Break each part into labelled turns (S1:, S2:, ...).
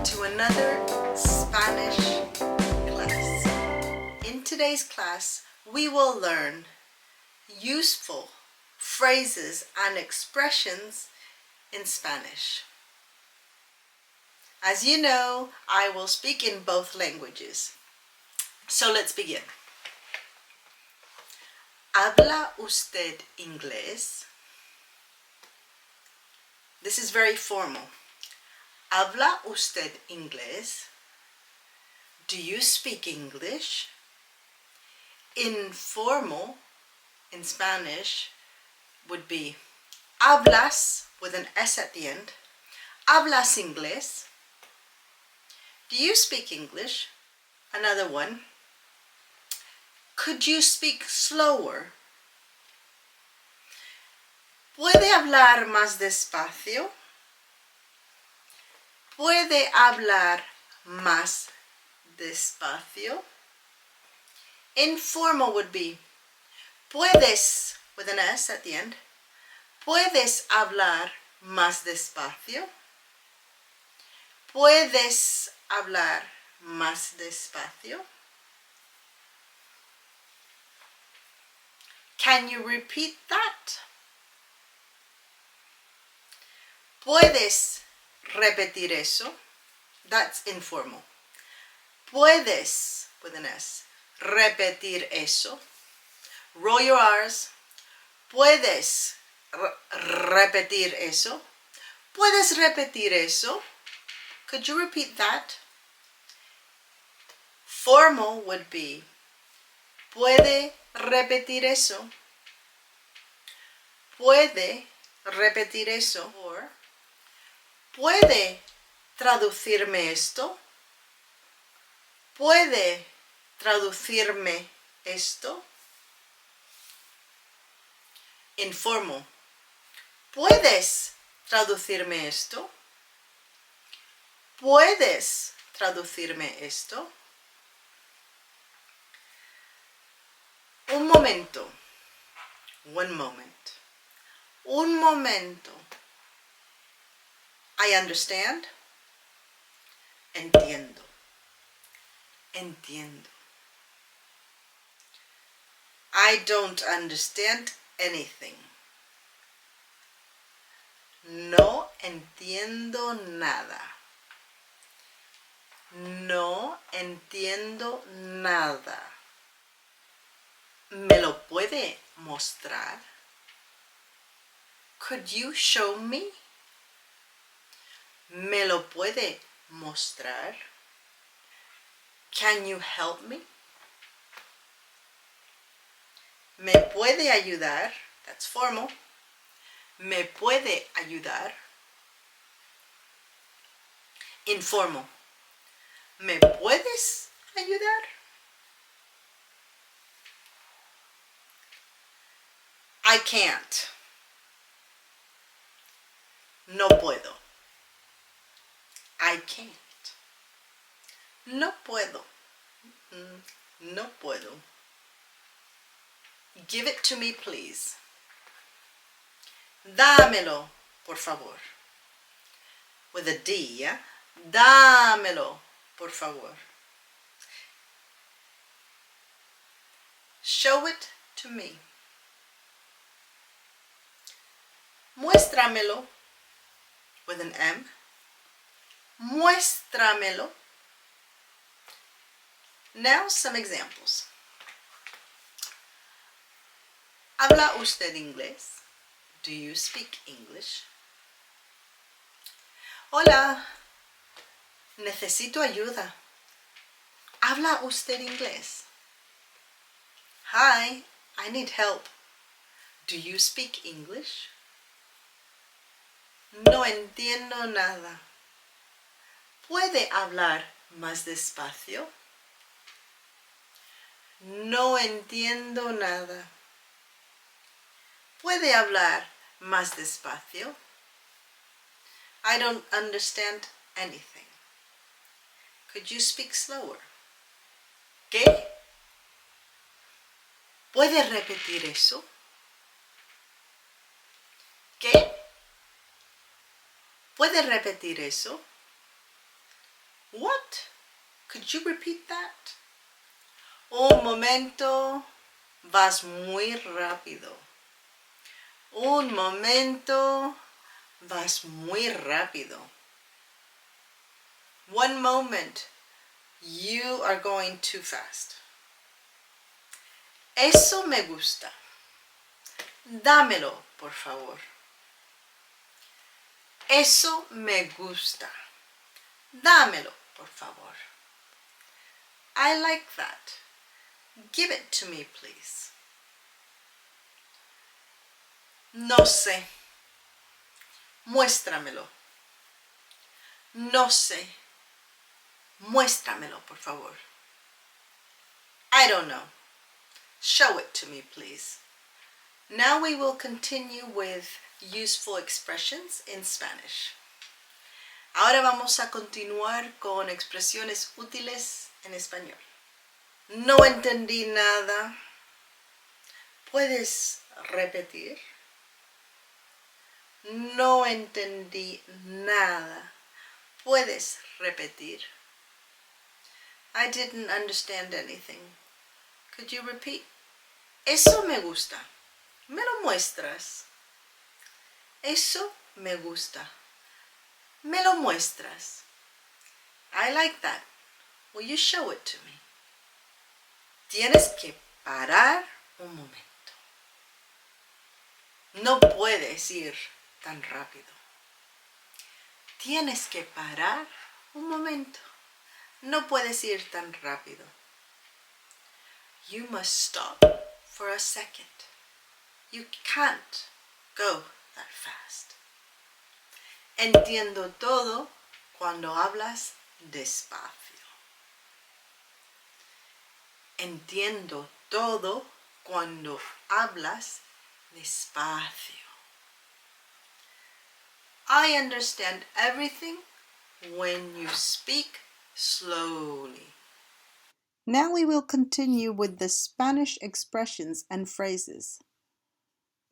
S1: to another Spanish class. In today's class, we will learn useful phrases and expressions in Spanish. As you know, I will speak in both languages. So let's begin. ¿Habla usted inglés? This is very formal. ¿Habla usted inglés? Do you speak English? Informal in Spanish would be hablas with an S at the end. ¿Hablas inglés? Do you speak English? Another one. Could you speak slower? ¿Puede hablar más despacio? ¿Puede hablar más despacio? Informal would be puedes with an S at the end. ¿Puedes hablar más despacio? ¿Puedes hablar más despacio? Can you repeat that? ¿Puedes repetir eso? That's informal. ¿Puedes, with an S, repetir eso? Roll your R's. ¿Puedes repetir eso? ¿Puedes repetir eso? Could you repeat that? Formal would be ¿puede repetir eso? ¿Puede repetir eso? Or ¿puede traducirme esto? ¿Puede traducirme esto? Informal. ¿Puedes traducirme esto? ¿Puedes traducirme esto? Un momento. One moment. Un momento. I understand. Entiendo. Entiendo. I don't understand anything. No entiendo nada. No entiendo nada. ¿Me lo puede mostrar? Could you show me? ¿Me lo puede mostrar? Can you help me? ¿Me puede ayudar? That's formal. ¿Me puede ayudar? Informal. ¿Me puedes ayudar? I can't. No puedo. I can't. No puedo. No puedo. Give it to me, please. Dámelo, por favor. With a D, yeah? Dámelo, por favor. Show it to me. Muéstramelo, with an M. Muéstramelo. Now some examples. ¿Habla usted inglés? Do you speak English? Hola, necesito ayuda. ¿Habla usted inglés? Hi, I need help. Do you speak English? No entiendo nada. ¿Puede hablar más despacio? No entiendo nada. ¿Puede hablar más despacio? I don't understand anything. Could you speak slower? ¿Qué? ¿Puede repetir eso? ¿Qué? ¿Puede repetir eso? What? Could you repeat that? Un momento, vas muy rápido. Un momento, vas muy rápido. One moment, you are going too fast. Eso me gusta. Dámelo, por favor. Eso me gusta. Dámelo, por favor. I like that. Give it to me, please. No sé. Muéstramelo. No sé. Muéstramelo, por favor. I don't know. Show it to me, please. Now we will continue with useful expressions in Spanish. Ahora vamos a continuar con expresiones útiles en español. No entendí nada. ¿Puedes repetir? No entendí nada. ¿Puedes repetir? I didn't understand anything. Could you repeat? Eso me gusta. ¿Me lo muestras? Eso me gusta. ¿Me lo muestras? I like that. Will you show it to me? Tienes que parar un momento. No puedes ir tan rápido. Tienes que parar un momento. No puedes ir tan rápido. You must stop for a second. You can't go that fast. Entiendo todo cuando hablas despacio. Entiendo todo cuando hablas despacio. I understand everything when you speak slowly. Now we will continue with the Spanish expressions and phrases,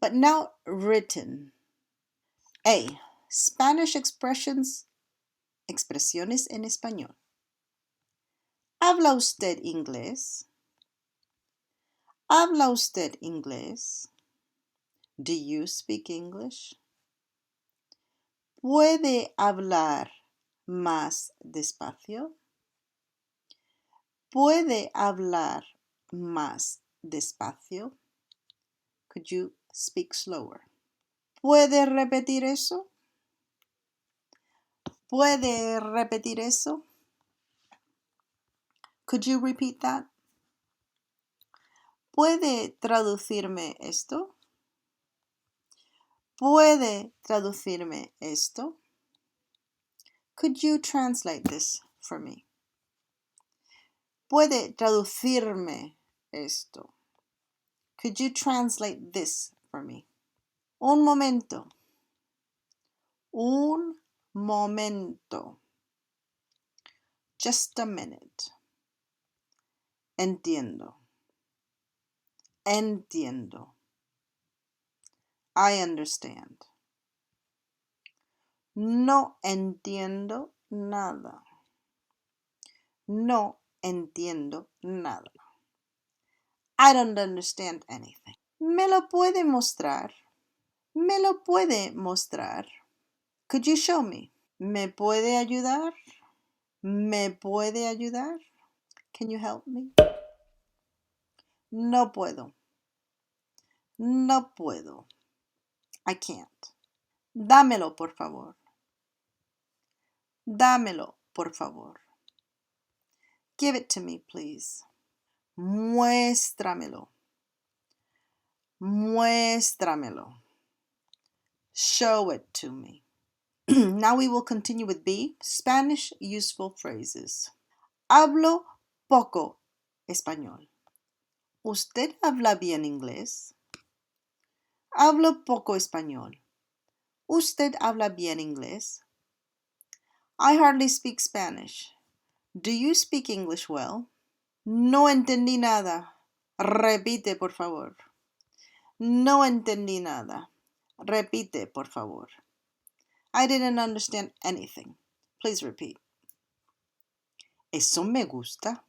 S1: but now written. A. Spanish expressions, expresiones en español. ¿Habla usted inglés? ¿Habla usted inglés? Do you speak English? ¿Puede hablar más despacio? ¿Puede hablar más despacio? Could you speak slower? ¿Puede repetir eso? ¿Puede repetir eso? Could you repeat that? ¿Puede traducirme esto? ¿Puede traducirme esto? Could you translate this for me? ¿Puede traducirme esto? Could you translate this for me? Un momento. Un momento. Just a minute. Entiendo. Entiendo. I understand. No entiendo nada. No entiendo nada. I don't understand anything. ¿Me lo puede mostrar? ¿Me lo puede mostrar? Could you show me? ¿Me puede ayudar? ¿Me puede ayudar? Can you help me? No puedo. No puedo. I can't. Dámelo, por favor. Dámelo, por favor. Give it to me, please. Muéstramelo. Muéstramelo. Show it to me. Now we will continue with B, Spanish useful phrases. Hablo poco español. ¿Usted habla bien inglés? Hablo poco español. ¿Usted habla bien inglés? I hardly speak Spanish. Do you speak English well? No entendí nada. Repite, por favor. No entendí nada. Repite, por favor. I didn't understand anything. Please repeat. Eso me gusta.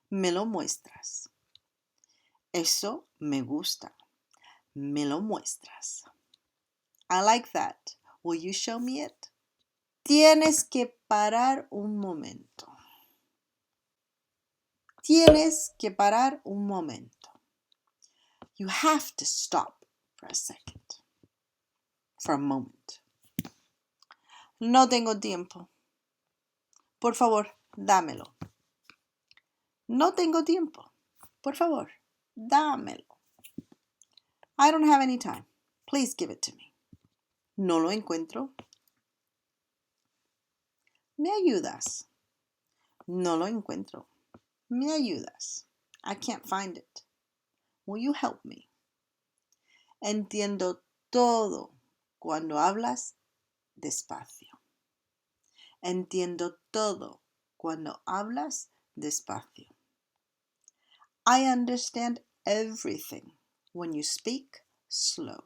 S1: Me lo muestras. Eso me gusta. Me lo muestras. I like that. Will you show me it? Tienes que parar un momento. Tienes que parar un momento. You have to stop for a second. For a moment. No tengo tiempo. Por favor, dámelo. No tengo tiempo. Por favor, dámelo. I don't have any time. Please give it to me. No lo encuentro. ¿Me ayudas? No lo encuentro. ¿Me ayudas? I can't find it. Will you help me? Entiendo todo cuando hablas despacio. Entiendo todo cuando hablas despacio. I understand everything when you speak slow.